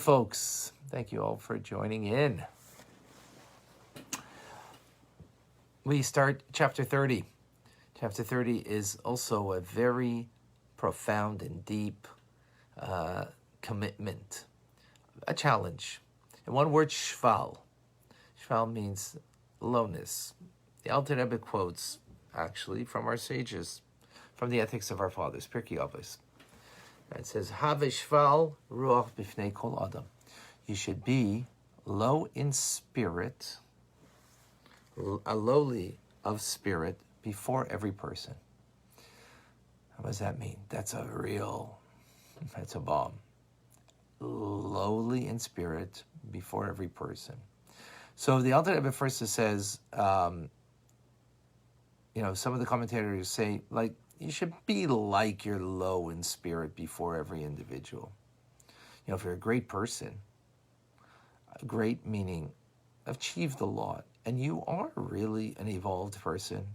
Folks, thank you all for joining in. We start chapter 30. Chapter 30 is also a very profound and deep commitment, a challenge. In one word, shval. Shval means lowness. The Alter Rebbe quotes, actually, from our sages, from the Ethics of Our Fathers, Pirkei Avos. It says, Have shval ruach b'fnei kol adam. You should be low in spirit, lowly of spirit before every person. What does that mean? That's a bomb. Lowly in spirit before every person. So the Alter Rebbe first says, some of the commentators say, like, you should be like you're low in spirit before every individual. If you're a great person, great meaning achieved a lot, and you are really an evolved person,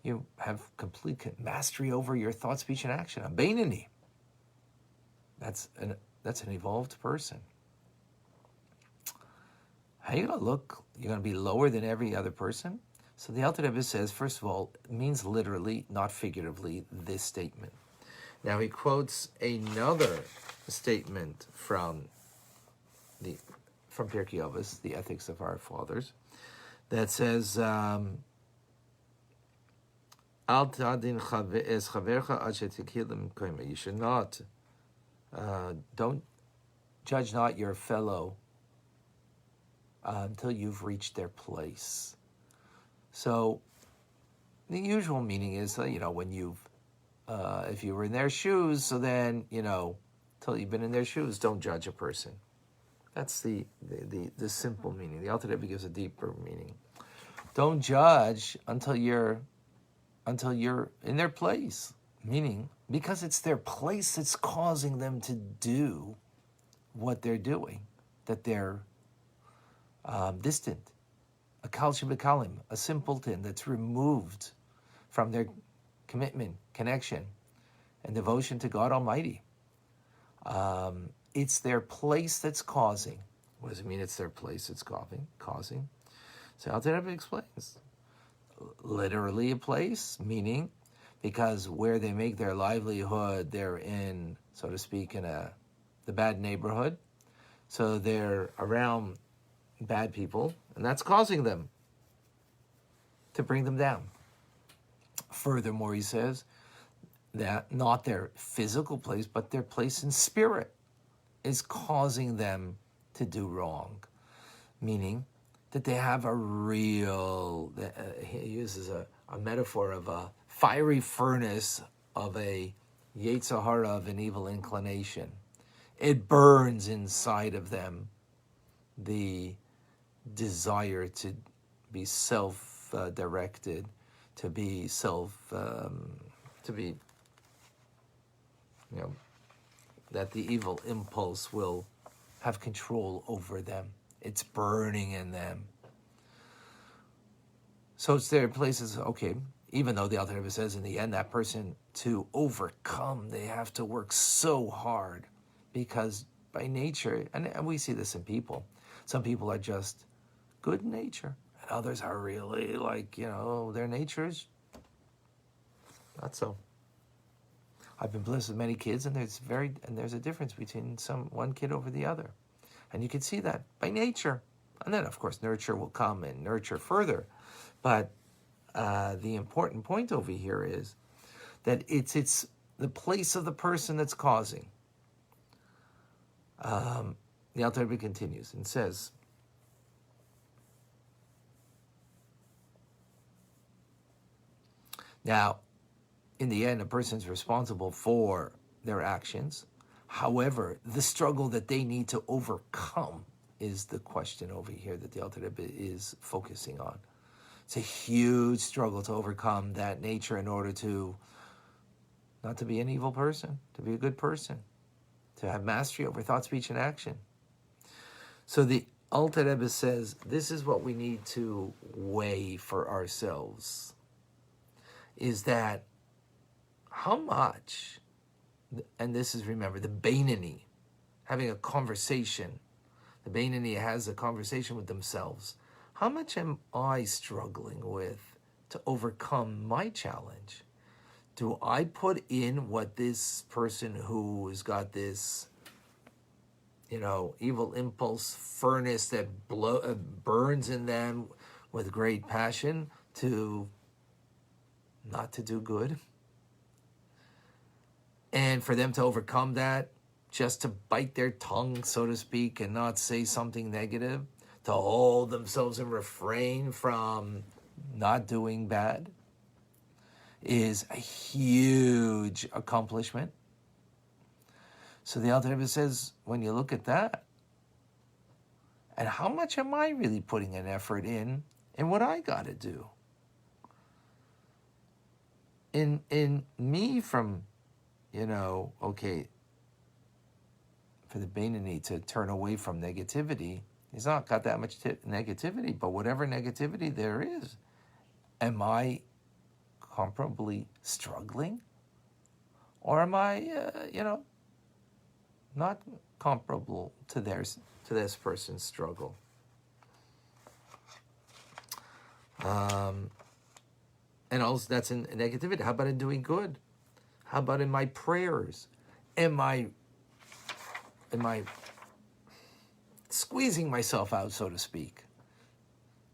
you have complete mastery over your thought, speech, and action. A Beinani. That's an evolved person. How are you going to look? You're going to be lower than every other person? So the Alter Rebbe says, first of all, it means literally, not figuratively, this statement. Now he quotes another statement from Pirkei Avos, the Ethics of Our Fathers, that says, Al ta'adin es chavercha ad shetikhilim koima. You should not, don't judge not your fellow until you've reached their place. So the usual meaning is, when you've, if you were in their shoes, so then, till you've been in their shoes, don't judge a person. That's the simple meaning. The Alter Rebbe gives a deeper meaning. Don't judge until you're in their place. Meaning, because it's their place that's causing them to do what they're doing, that they're distant. A kal shebekalim, a simpleton that's removed from their commitment, connection, and devotion to God Almighty. It's their place that's causing. What does it mean it's their place that's causing? So Alter Rebbe explains. Literally a place, meaning because where they make their livelihood, they're in, so to speak, in the bad neighborhood. So they're around bad people, and that's causing them to bring them down. Furthermore, he says that not their physical place, but their place in spirit is causing them to do wrong. Meaning that they have a real, he uses a metaphor of a fiery furnace of a Yetzer Hara, of an evil inclination. It burns inside of them the desire to be self-directed, to be that the evil impulse will have control over them. It's burning in them. So it's their places, okay, even though the Alter Rebbe says in the end, that person, to overcome, they have to work so hard, because by nature, and we see this in people, some people are just good in nature, and others are really their nature is not so. I've been blessed with many kids, and there's a difference between one kid over the other. And you can see that by nature. And then, of course, nurture will come and nurture further. But the important point over here is that it's the place of the person that's causing. The Alter Rebbe continues and says, now, in the end, a person's responsible for their actions. However, the struggle that they need to overcome is the question over here that the Alter Rebbe is focusing on. It's a huge struggle to overcome that nature in order to not to be an evil person, to be a good person, to have mastery over thought, speech, and action. So the Alter Rebbe says, this is what we need to weigh for ourselves, is that how much, and this is, remember, the Beinani, having a conversation. The Beinoni has a conversation with themselves. How much am I struggling with to overcome my challenge? Do I put in what this person who has got this, evil impulse furnace that burns in them with great passion to not to do good? And for them to overcome that, just to bite their tongue, so to speak, and not say something negative, to hold themselves and refrain from not doing bad, is a huge accomplishment. So the Alter Rebbe says, when you look at that, and how much am I really putting an effort in what I got to do? In me from, okay, for the Beinoni to turn away from negativity, he's not got that much negativity, but whatever negativity there is, am I comparably struggling? Or am I, not comparable to this person's struggle? And also that's in negativity. How about in doing good? How about in my prayers? Am I squeezing myself out, so to speak,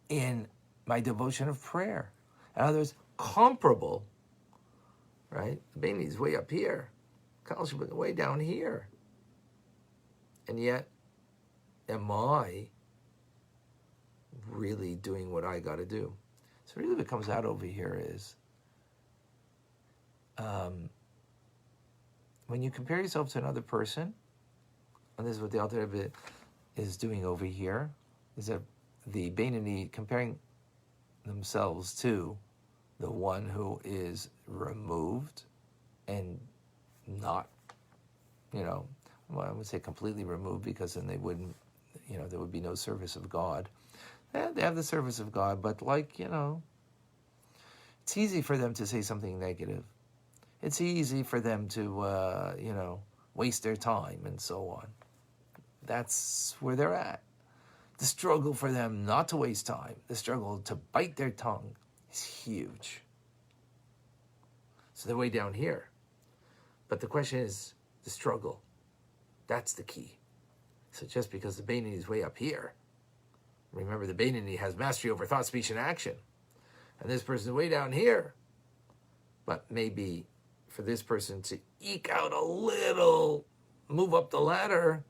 in my devotion of prayer? In other words, comparable, right? The Beinoni is way up here. Kal is way down here. And yet, am I really doing what I got to do? So really what comes out over here is, when you compare yourself to another person, and this is what the Alter Rebbe is doing over here, is that the Beinoni comparing themselves to the one who is removed and not, well, I would say completely removed, because then they wouldn't, there would be no service of God. They have the service of God, but it's easy for them to say something negative. It's easy for them to, waste their time and so on. That's where they're at. The struggle for them not to waste time, the struggle to bite their tongue, is huge. So they're way down here. But the question is the struggle. That's the key. So just because the Beinoni is way up here, remember the Beinoni has mastery over thought, speech, and action. And this person is way down here. But maybe for this person to eke out a little, move up the ladder,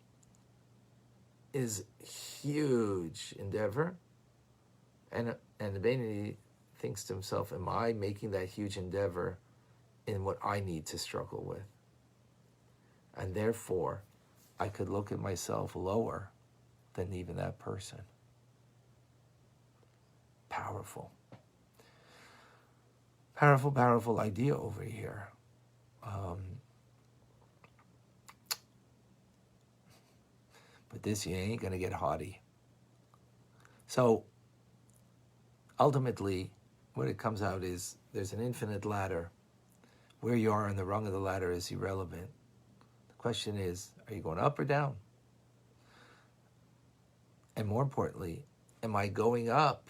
is huge endeavor. And the Beinoni thinks to himself, am I making that huge endeavor in what I need to struggle with? And therefore, I could look at myself lower than even that person. Powerful. Powerful, powerful idea over here. But this, you ain't going to get haughty. So, ultimately, what it comes out is there's an infinite ladder. Where you are on the rung of the ladder is irrelevant. The question is, are you going up or down? And more importantly, am I going up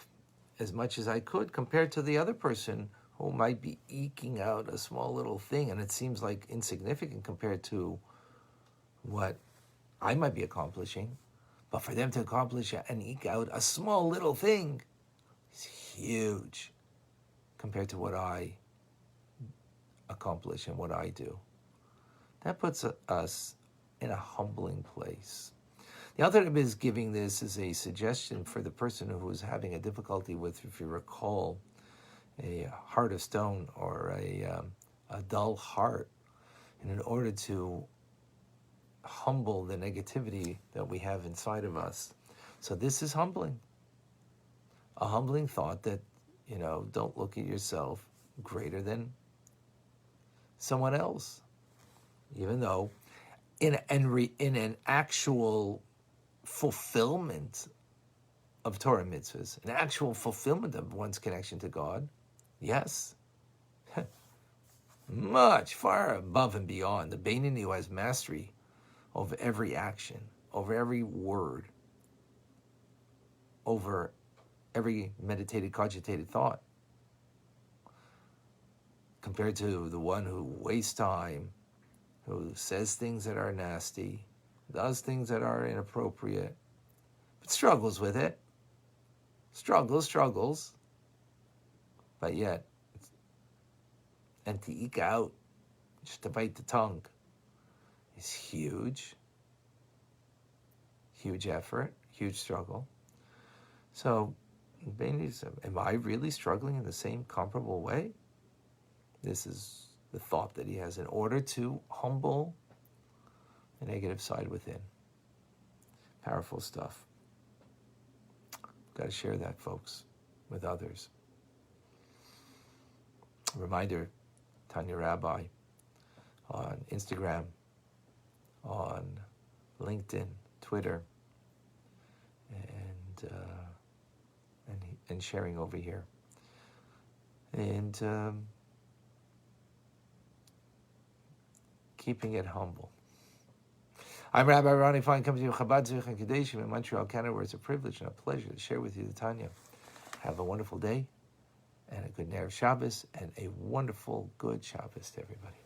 as much as I could compared to the other person who might be eking out a small little thing, and it seems like insignificant compared to what I might be accomplishing. But for them to accomplish and eke out a small little thing is huge compared to what I accomplish and what I do. That puts us in a humbling place. The Alter Rebbe is giving this as a suggestion for the person who is having a difficulty with, if you recall, a heart of stone or a dull heart. And in order to humble the negativity that we have inside of us. So this is humbling. A humbling thought that, don't look at yourself greater than someone else. Even though in an actual fulfillment of Torah mitzvahs, an actual fulfillment of one's connection to God, yes, much far above and beyond. The Beinoni who has mastery over every action, over every word, over every meditated, cogitated thought, compared to the one who wastes time, who says things that are nasty, does things that are inappropriate, but struggles with it. Struggles, but yet, and to eke out, just to bite the tongue, is huge. Huge effort, huge struggle. So, am I really struggling in the same comparable way? This is the thought that he has in order to humble the negative side within. Powerful stuff. Got to share that, folks, with others. Reminder, Tanya Rabbi on Instagram, on LinkedIn, Twitter, and sharing over here. And keeping it humble. I'm Rabbi Ronnie Fine, coming to you Chabad Zurich and Kadeshim in Montreal, Canada, where it's a privilege and a pleasure to share with you the Tanya. Have a wonderful day and a good Erev Shabbos and a wonderful good Shabbos to everybody.